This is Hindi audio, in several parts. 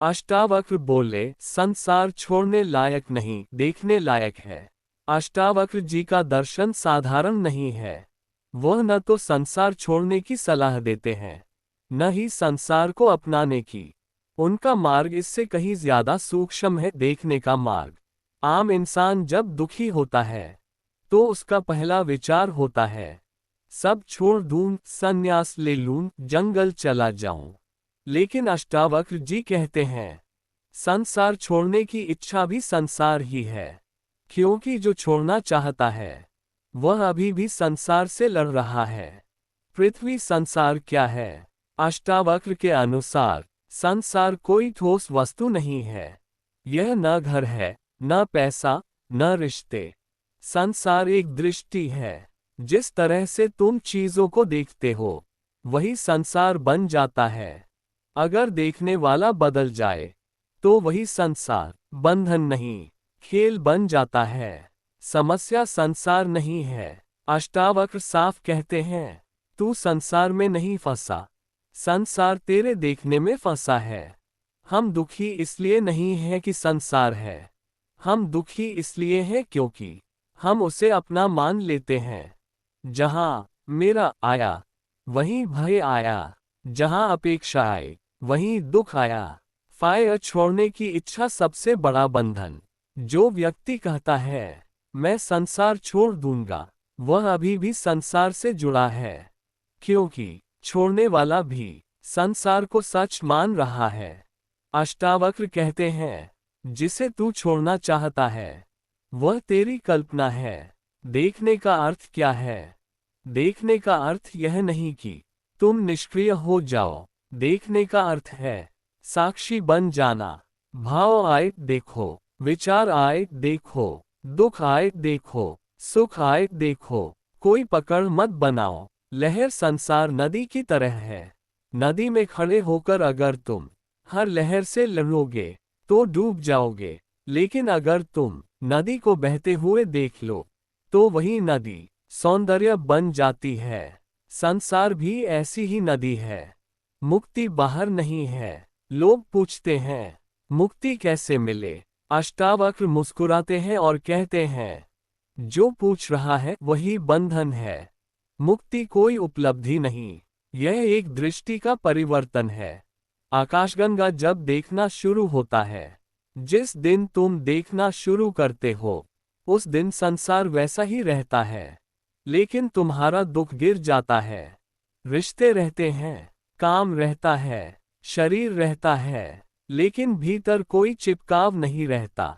अष्टावक्र बोले, संसार छोड़ने लायक नहीं, देखने लायक है। अष्टावक्र जी का दर्शन साधारण नहीं है। वह न तो संसार छोड़ने की सलाह देते हैं, न ही संसार को अपनाने की। उनका मार्ग इससे कहीं ज्यादा सूक्ष्म है। देखने का मार्ग। आम इंसान जब दुखी होता है तो उसका पहला विचार होता है, सब छोड़ दूं, संन्यास ले लूं, जंगल चला जाऊं। लेकिन अष्टावक्र जी कहते हैं, संसार छोड़ने की इच्छा भी संसार ही है, क्योंकि जो छोड़ना चाहता है वह अभी भी संसार से लड़ रहा है। पृथ्वी संसार क्या है? अष्टावक्र के अनुसार संसार कोई ठोस वस्तु नहीं है। यह न घर है, न पैसा, न रिश्ते। संसार एक दृष्टि है। जिस तरह से तुम चीजों को देखते हो वही संसार बन जाता है। अगर देखने वाला बदल जाए तो वही संसार, बंधन नहीं, खेल बन जाता है। समस्या संसार नहीं है। अष्टावक्र साफ कहते हैं, तू संसार में नहीं फंसा, संसार तेरे देखने में फंसा है। हम दुखी इसलिए नहीं है कि संसार है, हम दुखी इसलिए हैं क्योंकि हम उसे अपना मान लेते हैं। जहां मेरा आया वहीं भय आया, जहां अपेक्षा आई वहीं दुख आया। फाय छोड़ने की इच्छा सबसे बड़ा बंधन। जो व्यक्ति कहता है मैं संसार छोड़ दूंगा, वह अभी भी संसार से जुड़ा है, क्योंकि छोड़ने वाला भी संसार को सच मान रहा है। अष्टावक्र कहते हैं, जिसे तू छोड़ना चाहता है वह तेरी कल्पना है। देखने का अर्थ क्या है? देखने का अर्थ यह नहीं कि तुम निष्क्रिय हो जाओ। देखने का अर्थ है साक्षी बन जाना। भाव आए देखो, विचार आए देखो, दुख आए देखो, सुख आए देखो। कोई पकड़ मत बनाओ। लहर संसार नदी की तरह है। नदी में खड़े होकर अगर तुम हर लहर से लड़ोगे तो डूब जाओगे, लेकिन अगर तुम नदी को बहते हुए देख लो तो वही नदी सौंदर्य बन जाती है। संसार भी ऐसी ही नदी है। मुक्ति बाहर नहीं है। लोग पूछते हैं, मुक्ति कैसे मिले? अष्टावक्र मुस्कुराते हैं और कहते हैं, जो पूछ रहा है वही बंधन है। मुक्ति कोई उपलब्धि नहीं, यह एक दृष्टि का परिवर्तन है। आकाशगंगा जब देखना शुरू होता है, जिस दिन तुम देखना शुरू करते हो उस दिन संसार वैसा ही रहता है, लेकिन तुम्हारा दुख गिर जाता है। रिश्ते रहते हैं, काम रहता है, शरीर रहता है, लेकिन भीतर कोई चिपकाव नहीं रहता।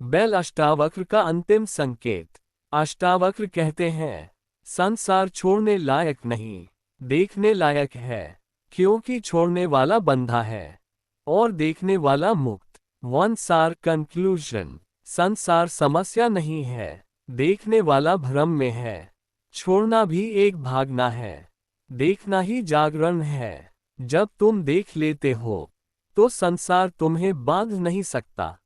बैल अष्टावक्र का अंतिम संकेत। अष्टावक्र कहते हैं, संसार छोड़ने लायक नहीं, देखने लायक है, क्योंकि छोड़ने वाला बंधा है और देखने वाला मुक्त। वन सार कंक्लूजन। संसार समस्या नहीं है, देखने वाला भ्रम में है। छोड़ना भी एक भागना है, देखना ही जागरण है। जब तुम देख लेते हो तो संसार तुम्हें बांध नहीं सकता।